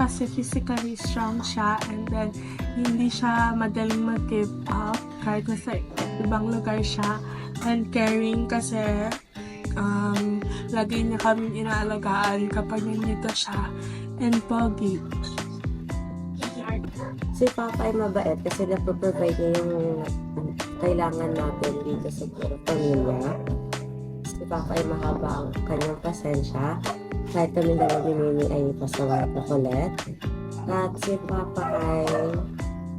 kasi physically strong siya, and then hindi siya madaling mag-give up kahit nasa ibang lugar siya, and caring kasi lagi niya kami inaalagaan kapag nandito siya, and pogi. Si Papa ay mabait kasi naproprovide niya yung kailangan natin dito sa pamilya. Si Papa ay mahaba ang kanyang pasensya. Kahit kami dalawa ni Mimi ay pasaway na kulit. At si Papa ay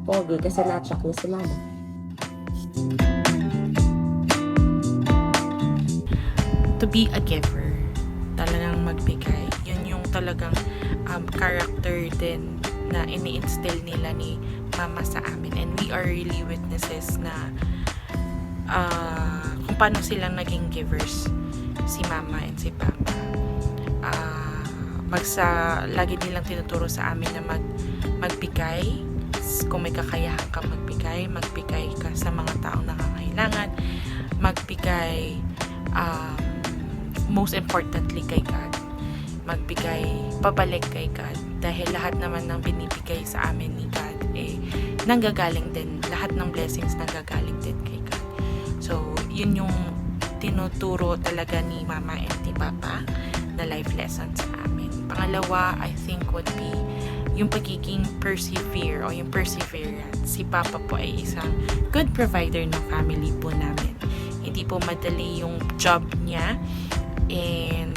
pogi kasi na-check niya si Mama. To be a giver, talagang magbigay. Yun yung talagang character din na ini-instill nila ni Mama sa amin. And we are really witnesses na kung paano silang naging givers, si Mama and si Papa. Lagi nilang tinuturo sa amin na magbigay. Kung may kakayahan ka magbigay ka sa mga taong nangangailangan, magbigay most importantly kay God. Magbigay pabalik kay God, dahil lahat naman ng binibigay sa amin ni God nanggagaling din, lahat ng blessings nanggagaling din kay God. So yun yung tinuturo talaga ni Mama and ni Papa na life lessons sa amin. Pangalawa, I think would be yung pagiging persevere o yung perseverance. Si Papa po ay isang good provider ng family po namin. Hindi po madali yung job niya, and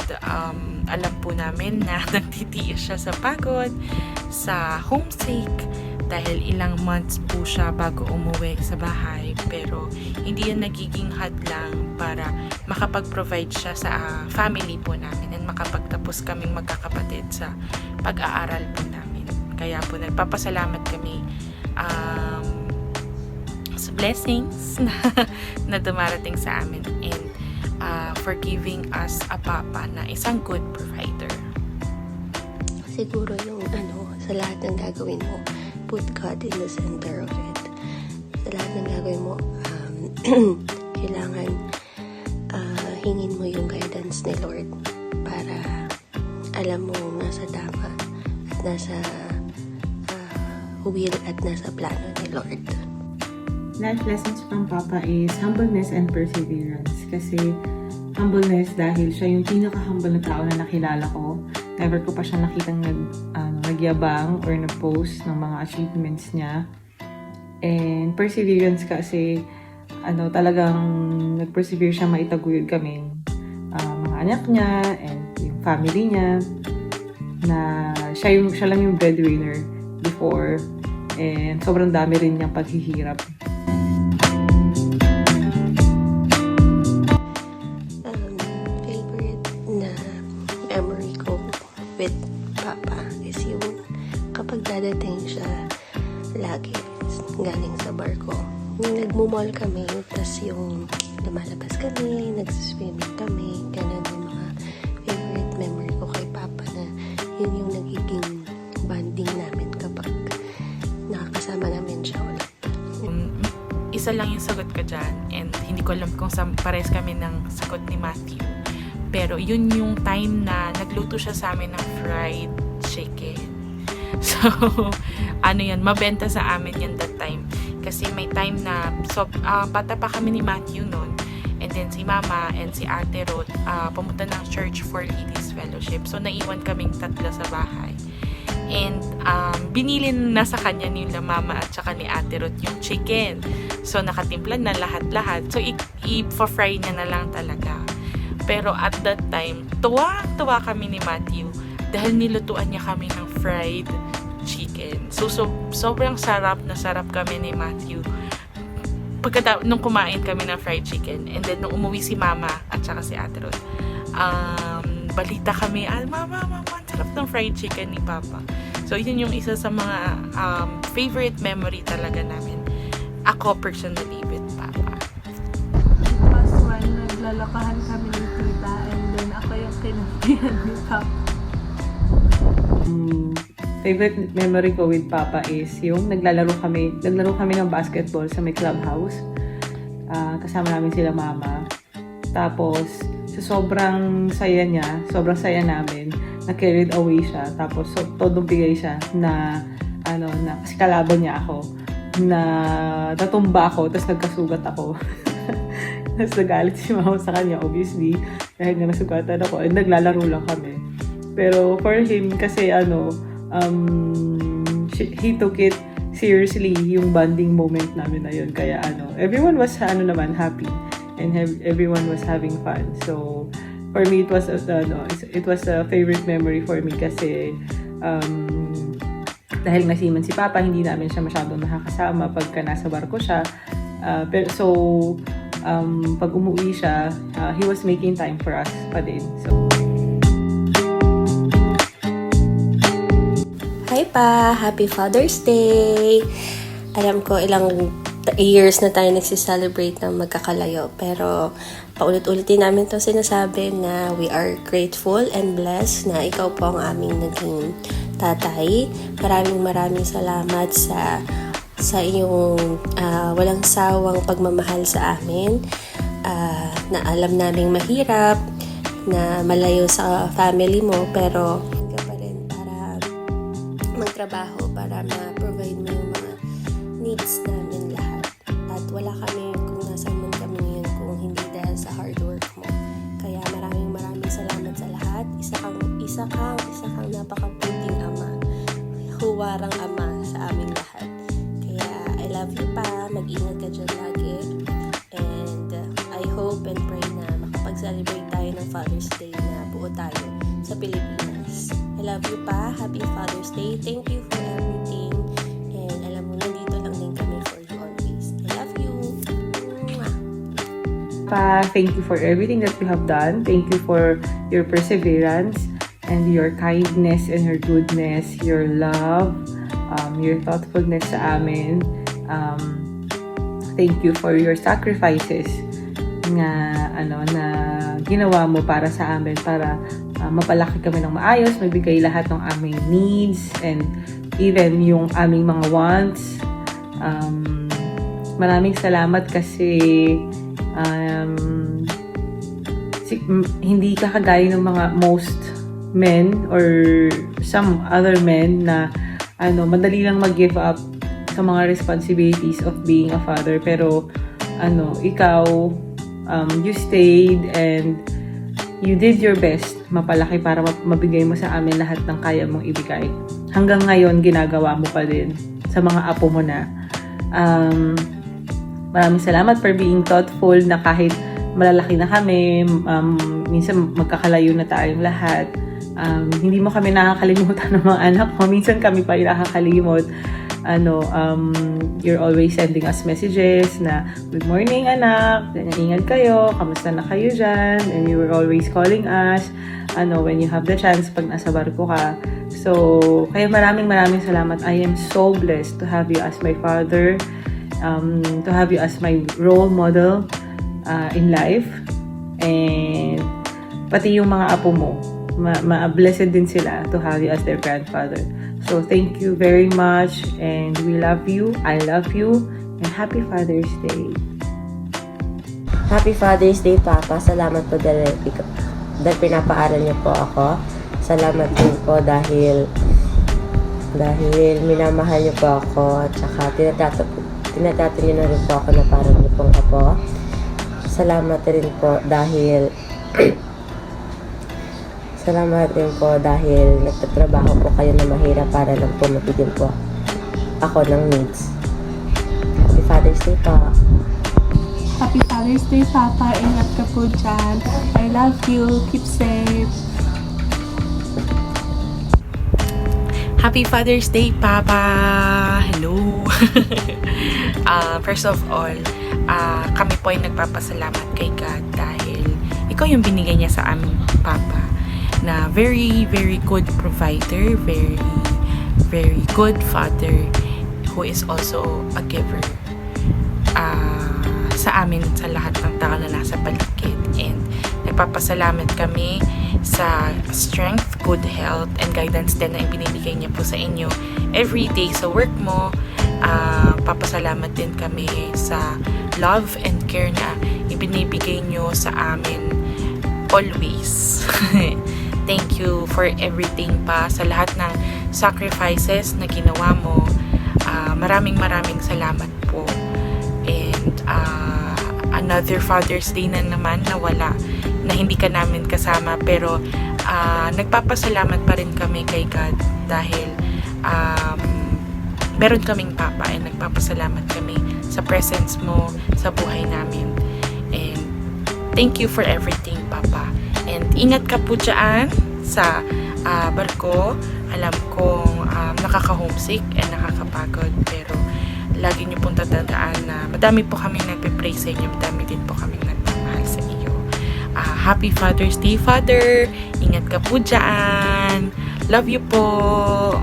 alam po namin na nagtitiis siya sa pagod, sa homesick, dahil ilang months po siya bago umuwi sa bahay. Pero hindi yan nagiging hadlang para makapag-provide siya sa family po namin, and makapagtapos kaming magkakapatid sa pag-aaral po namin. Kaya po nagpapasalamat kami sa blessings na dumarating sa amin, and for giving us a papa na isang good provider. Siguro yung sa lahat ng gagawin mo, put God in the center of it. Sa lahat ng gagawin mo, kailangan hingin mo yung guidance ni Lord para alam mo nasa tama at nasa will at nasa plano ni Lord. Life lessons from Papa is humbleness and perseverance. Kasi humbleness dahil siya yung pinaka-humble na tao na nakilala ko. Never ko pa siya nakitang nagyabang or nag-post ng mga achievements niya. And perseverance kasi talagang nag-persevere siya, maitaguyod kami mga anak niya and yung family niya, na siya lang yung breadwinner before, and sobrang dami rin niyang paghihirap. Favorite na memory ko with Papa is yung kapag dadating siya lagi galing sa barko. Nagmumall kami, tas yung lumalabas kami, nagsiswimming kami, ganun yung mga favorite memory ko kay Papa, na yun yung nagiging bonding namin kapag nakakasama namin siya ulit. Isa lang yung sagot ko dyan, and hindi ko alam kung pares kami ng sagot ni Matthew. Pero yun yung time na nagluto siya sa amin ng fried chicken. So, mabenta sa amin yan that time. Kasi may time na, bata pa kami ni Matthew noon. And then si Mama and si Ate Ruth pumunta ng church for Ladies Fellowship. So, naiwan kaming tatlo sa bahay. And binili na sa kanya nila Mama at saka ni Ate Ruth yung chicken. So, nakatimpla na lahat-lahat. So, i-fry niya na lang talaga. Pero at that time, tuwa kami ni Matthew dahil nilutuan niya kami ng fried chicken. So sobrang sarap kami ni Matthew nung kumain kami ng fried chicken. And then nung umuwi si Mama at saka si Ate Ruth, balita kami, Mama, sarap ng fried chicken ni Papa. So yun yung isa sa mga favorite memory talaga namin, ako personally, with Papa. Past one, naglalakahan kami ni Tita, and then ako yung kinagpihan ni Papa. Favorite memory ko with Papa is yung naglalaro kami ng basketball sa may clubhouse. Kasama namin sila Mama. Tapos, So, sobrang saya niya, sobrang saya namin, na carried away siya. Tapos, so, todong bigay siya na, kasi kalaban niya ako, na natumba ako, tapos nagkasugat ako. Tapos nagalit si mama sa kanya, obviously, dahil nga nasugatan ako, and naglalaro lang kami. Pero for him, kasi he took it seriously, yung bonding moment namin na yun. Kaya everyone was happy, and everyone was having fun. So for me, it was a favorite memory for me kasi dahil nasiman si Papa, hindi namin siya masyadong nakakasama pagka nasa barko siya. Pag umuwi siya, he was making time for us pa din. So, Hi pa! Happy Father's Day! Alam ko ilang years na tayo nagsiselebrate ng magkakalayo, pero paulit-ulitin namin ito sinasabi na we are grateful and blessed na ikaw po ang aming naging tatay. Maraming salamat sa iyong walang sawang pagmamahal sa amin, na alam naming mahirap, na malayo sa family mo, pero ka pa rin para magtrabaho para ma-provide mo yung mga needs namin lahat. At wala kami kung nasan man kami ngayon kung hindi dahil sa hard work mo. Kaya maraming salamat sa lahat. Isa kang napakabuting ama, huwarang ama sa aming lahat. Kaya I love you pa, mag-ingat ka dyan lagi, and I hope and pray na makapag-celebrate tayo ng Father's Day na buo tayo sa Pilipinas. I love you pa, happy Father's Day, thank you for everything, and alam mo, nandito lang din kami for you always. I love you. Mwah. Pa, thank you for everything that you have done. Thank you for your perseverance and your kindness and your goodness, your love, your thoughtfulness sa amin. Thank you for your sacrifices na ginawa mo para sa amin, para mapalaki kami ng maayos, mabigay lahat ng aming needs and even yung aming mga wants. Maraming salamat kasi hindi ka kagaya ng mga most men or some other men na madali lang mag-give up sa mga responsibilities of being a father, pero ikaw you stayed and you did your best mapalaki para mabigay mo sa amin lahat ng kaya mong ibigay. Hanggang ngayon ginagawa mo pa din sa mga apo mo na. Maraming salamat for being thoughtful na kahit malalaki na kami, minsan magkakalayo na tayong lahat. Hindi mo kami nakakalimutan ng mga anak mo. Minsan kami pa yung nakakalimot. You're always sending us messages na, good morning anak, ingat kayo, kamusta na kayo dyan, and you were always calling us when you have the chance pag nasa barko ka. So, kaya maraming salamat. I am so blessed to have you as my father, to have you as my role model in life, and pati yung mga apo mo, blessed din sila to have you as their grandfather. So thank you very much, and we love you, I love you, and happy Father's Day. Happy Father's Day, Papa. Salamat po dahil pinapaaral niyo po ako. Salamat din po dahil minamahal niyo po ako, at saka tinatato niyo na rin po ako na parang niyo pong apo. Salamat rin po dahil nagtatrabaho po kayo na mahirap para lang po mabigyan po ako ng needs. Happy Father's Day po. Happy Father's Day, Papa. Ingat ka po dyan. I love you. Keep safe. Happy Father's Day, Papa! Hello! First of all, kami po ay nagpapasalamat kay God dahil ikaw yung binigay niya sa aming Papa na very good provider, very good father who is also a giver sa amin, sa lahat ng tao na nasa paligid. And nagpapasalamat kami sa strength, good health, and guidance din na ibinibigay niya po sa inyo every day sa work mo. Papasalamat din kami sa love and care na ibinibigay nyo sa amin always. Thank you for everything pa, sa lahat ng sacrifices na ginawa mo. Maraming salamat po. And another Father's Day na naman na wala, na hindi ka namin kasama, pero nagpapasalamat pa rin kami kay God dahil meron kaming papa, and nagpapasalamat kami sa presence mo sa buhay namin. And thank you for everything, Papa. And ingat ka po dyan sa barko. Alam kong nakaka-homesick and nakakapagod, pero lagi niyo pong tatandaan na madami po kaming nagpe-pray sa inyo, madami din po kaming nagmamahal sa iyo. Happy Father's Day, Father! Ingat ka po dyan! Love you po!